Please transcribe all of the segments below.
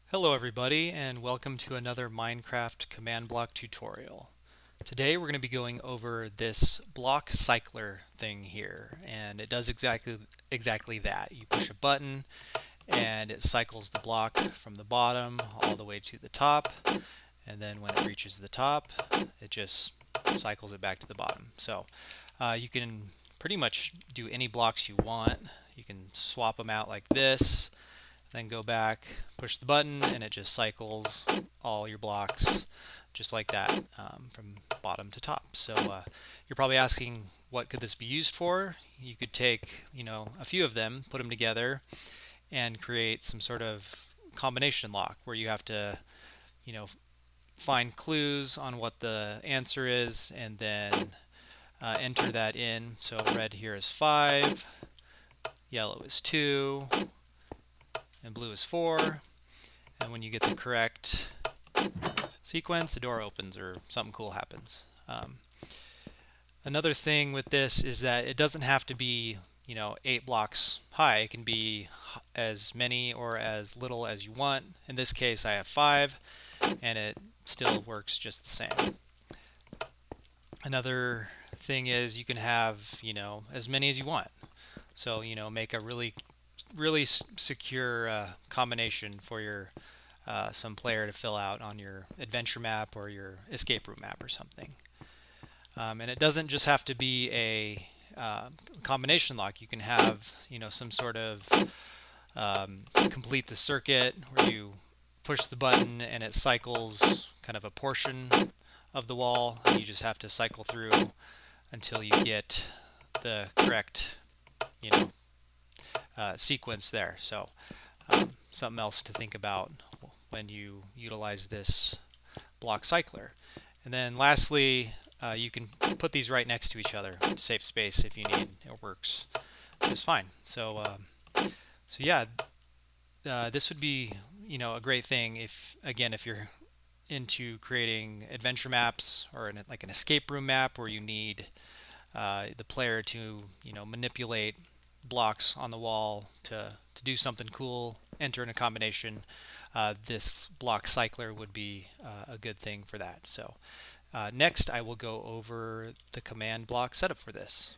Hello everybody, and welcome to another Minecraft command block tutorial. Today we're going to be going over this block cycler thing here, and it does exactly that. You push a button and it cycles the block from the bottom all the way to the top, and then when it reaches the top it just cycles it back to the bottom. So you can pretty much do any blocks you want. You can swap them out like this, then go back, push the button, and it just cycles all your blocks just like that from bottom to top. So you're probably asking, what could this be used for? You could take, a few of them, put them together, and create some sort of combination lock where you have to, find clues on what the answer is and then enter that in. So red here is 5, yellow is 2, and blue is 4, and when you get the correct sequence, the door opens or something cool happens. Another thing with this is that it doesn't have to be 8 blocks high. It can be as many or as little as you want. In this case I have 5, and it still works just the same. Another thing is you can have as many as you want. So make a really secure combination for your some player to fill out on your adventure map or your escape room map or something. And it doesn't just have to be a combination lock. You can have some sort of complete the circuit where you push the button and it cycles kind of a portion of the wall, and you just have to cycle through until you get the correct sequence there. So something else to think about when you utilize this block cycler. And then lastly, you can put these right next to each other to save space if you need. It works just fine. So yeah, this would be a great thing if you're into creating adventure maps or like an escape room map where you need the player to manipulate blocks on the wall to do something cool, enter in a combination. This block cycler would be a good thing for that. So next I will go over the command block setup for this.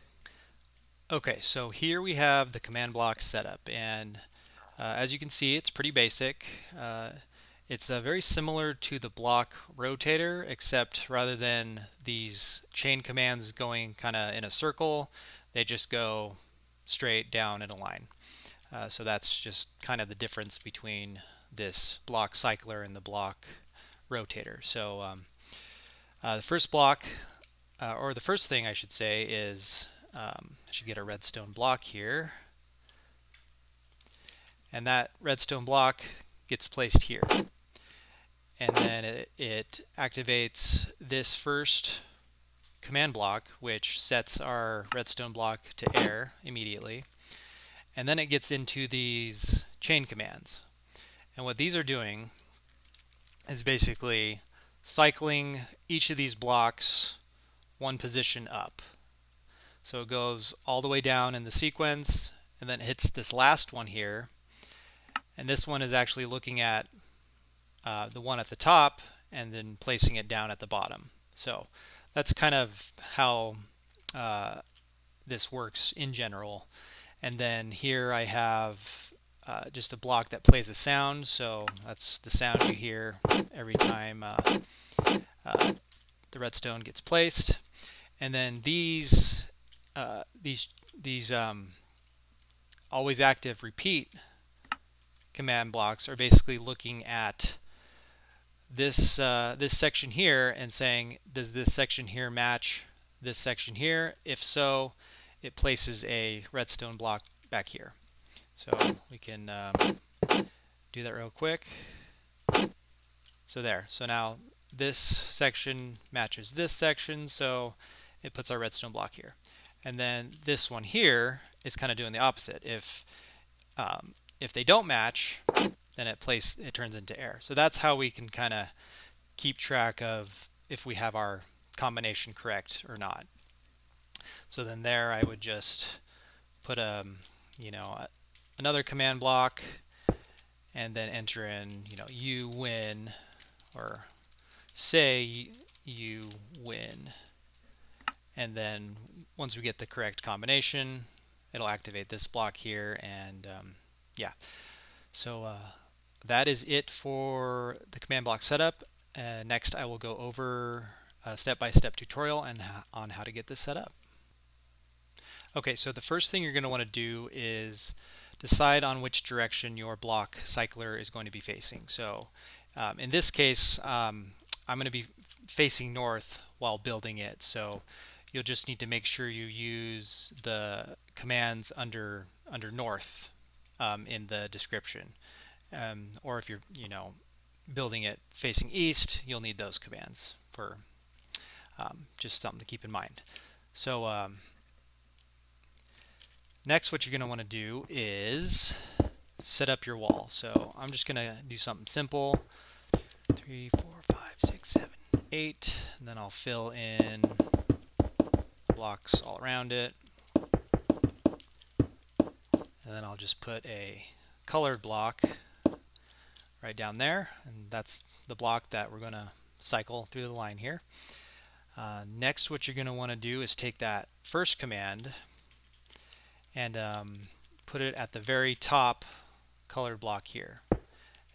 Okay, so here we have the command block setup, and as you can see, it's pretty basic. It's very similar to the block rotator, except rather than these chain commands going kind of in a circle, they just go straight down in a line. So that's just kind of the difference between this block cycler and the block rotator. So the first block, or the first thing I should say is, I should get a redstone block here, and that redstone block gets placed here. And then it activates this first command block, which sets our redstone block to air immediately. And then it gets into these chain commands. And what these are doing is basically cycling each of these blocks one position up. So it goes all the way down in the sequence and then hits this last one here. And this one is actually looking at the one at the top and then placing it down at the bottom. So that's kind of how this works in general. And then here I have just a block that plays a sound, so that's the sound you hear every time the redstone gets placed. And then these always active repeat command blocks are basically looking at this this section here and saying, does this section here match this section here? If so, it places a redstone block back here. So we can do that real quick. So there. So now this section matches this section, so it puts our redstone block here. And then this one here is kind of doing the opposite. If they don't match, then it turns into air. So that's how we can kind of keep track of if we have our combination correct or not. So then there I would just put another command block and then enter in, you win, or say you win. And then once we get the correct combination, it'll activate this block here. And yeah, so that is it for the command block setup. Next I will go over a step-by-step tutorial on how to get this set up. Okay, so the first thing you're going to want to do is decide on which direction your block cycler is going to be facing. So in this case, I'm going to be facing north while building it. So you'll just need to make sure you use the commands under north in the description. Or if you're building it facing east, you'll need those commands for just something to keep in mind. So next, what you're going to want to do is set up your wall. So I'm just going to do something simple. 3, 4, 5, 6, 7, 8. And then I'll fill in blocks all around it. And then I'll just put a colored block right down there. And that's the block that we're going to cycle through the line here. Next, what you're going to want to do is take that first command and put it at the very top colored block here,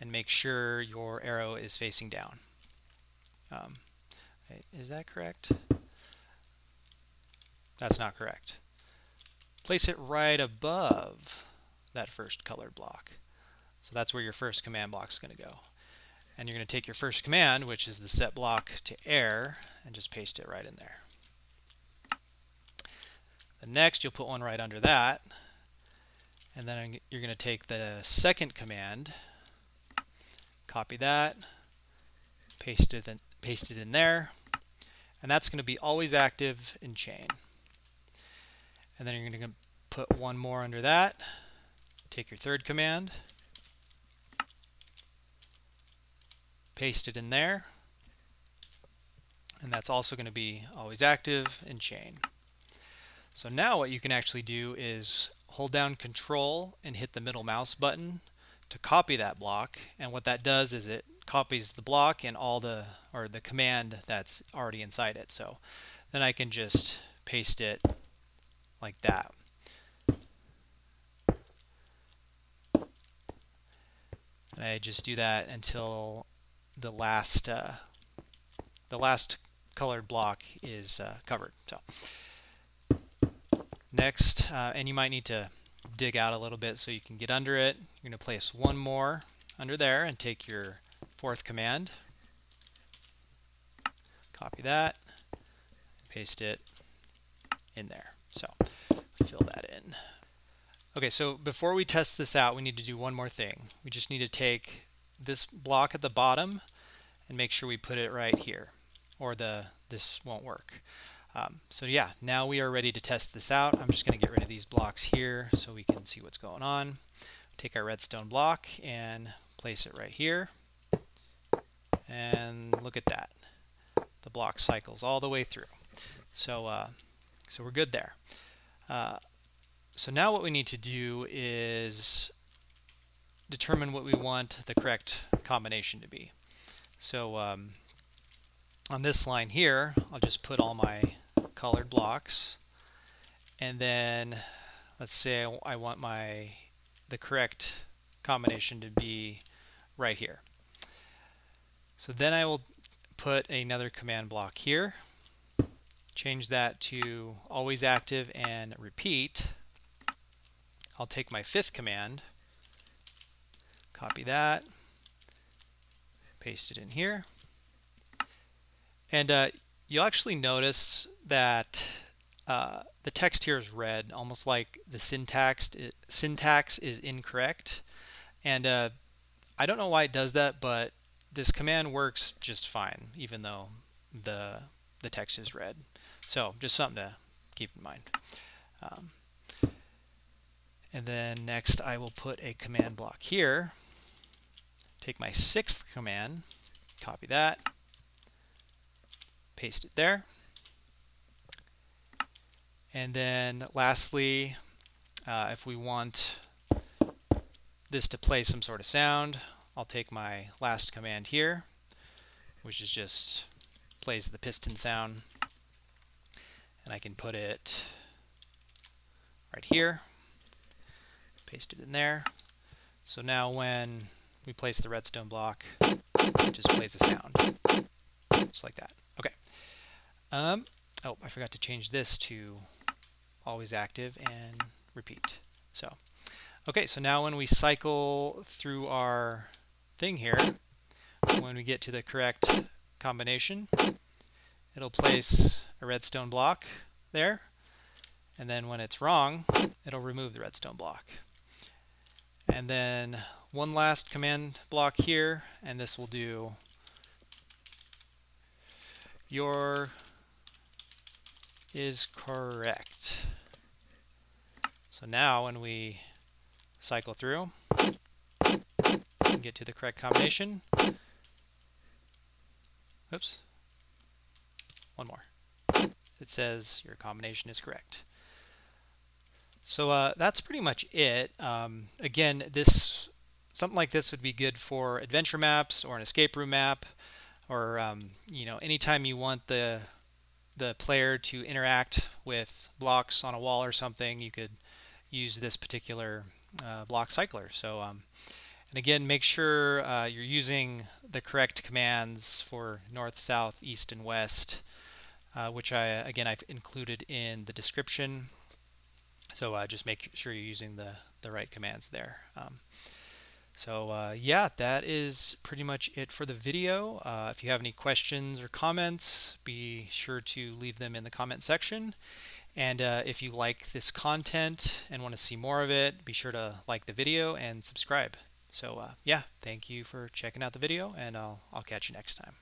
and make sure your arrow is facing down. Is that correct? That's not correct. Place it right above that first colored block. So that's where your first command block is going to go. And you're going to take your first command, which is the set block to air, and just paste it right in there. The next, you'll put one right under that. And then you're going to take the second command, copy that, paste it in there, and that's going to be always active in chain. And then you're going to put one more under that, take your third command, paste it in there, and that's also going to be always active in chain. So now what you can actually do is hold down Control and hit the middle mouse button to copy that block, and what that does is it copies the block and the command that's already inside it. So then I can just paste it like that. And I just do that until the last colored block is covered. So next, and you might need to dig out a little bit so you can get under it. You're going to place one more under there and take your fourth command, copy that, paste it in there. So fill that in. Okay, so before we test this out, we need to do one more thing. We just need to take this block at the bottom and make sure we put it right here, or this won't work. So yeah, now we are ready to test this out. I'm just going to get rid of these blocks here so we can see what's going on. Take our redstone block and place it right here. And look at that. The block cycles all the way through. So we're good there. So now what we need to do is determine what we want the correct combination to be. So on this line here, I'll just put all my colored blocks, and then let's say I want the correct combination to be right here. So then I will put another command block here, change that to always active and repeat. I'll take my fifth command, copy that, paste it in here, and you'll actually notice that the text here is red, almost like the syntax is incorrect. And I don't know why it does that, but this command works just fine, even though the text is red. So just something to keep in mind. And then next I will put a command block here, take my sixth command, copy that, paste it there. And then lastly, if we want this to play some sort of sound, I'll take my last command here, which is just plays the piston sound, and I can put it right here, paste it in there. So now when we place the redstone block, it just plays a sound, just like that. Okay. Oh, I forgot to change this to always active and repeat. So, okay, so now when we cycle through our thing here, when we get to the correct combination, it'll place a redstone block there, and then when it's wrong, it'll remove the redstone block. And then one last command block here, and this will do your is correct. So now when we cycle through and get to the correct combination, oops, one more. It says your combination is correct. So that's pretty much it. Again, something like this would be good for adventure maps or an escape room map, or anytime you want the player to interact with blocks on a wall or something, you could use this particular block cycler. So and again, make sure you're using the correct commands for north, south, east, and west, which I've included in the description. So just make sure you're using the right commands there. Yeah, that is pretty much it for the video. If you have any questions or comments, be sure to leave them in the comment section. And if you like this content and want to see more of it, be sure to like the video and subscribe. So yeah, thank you for checking out the video, and I'll catch you next time.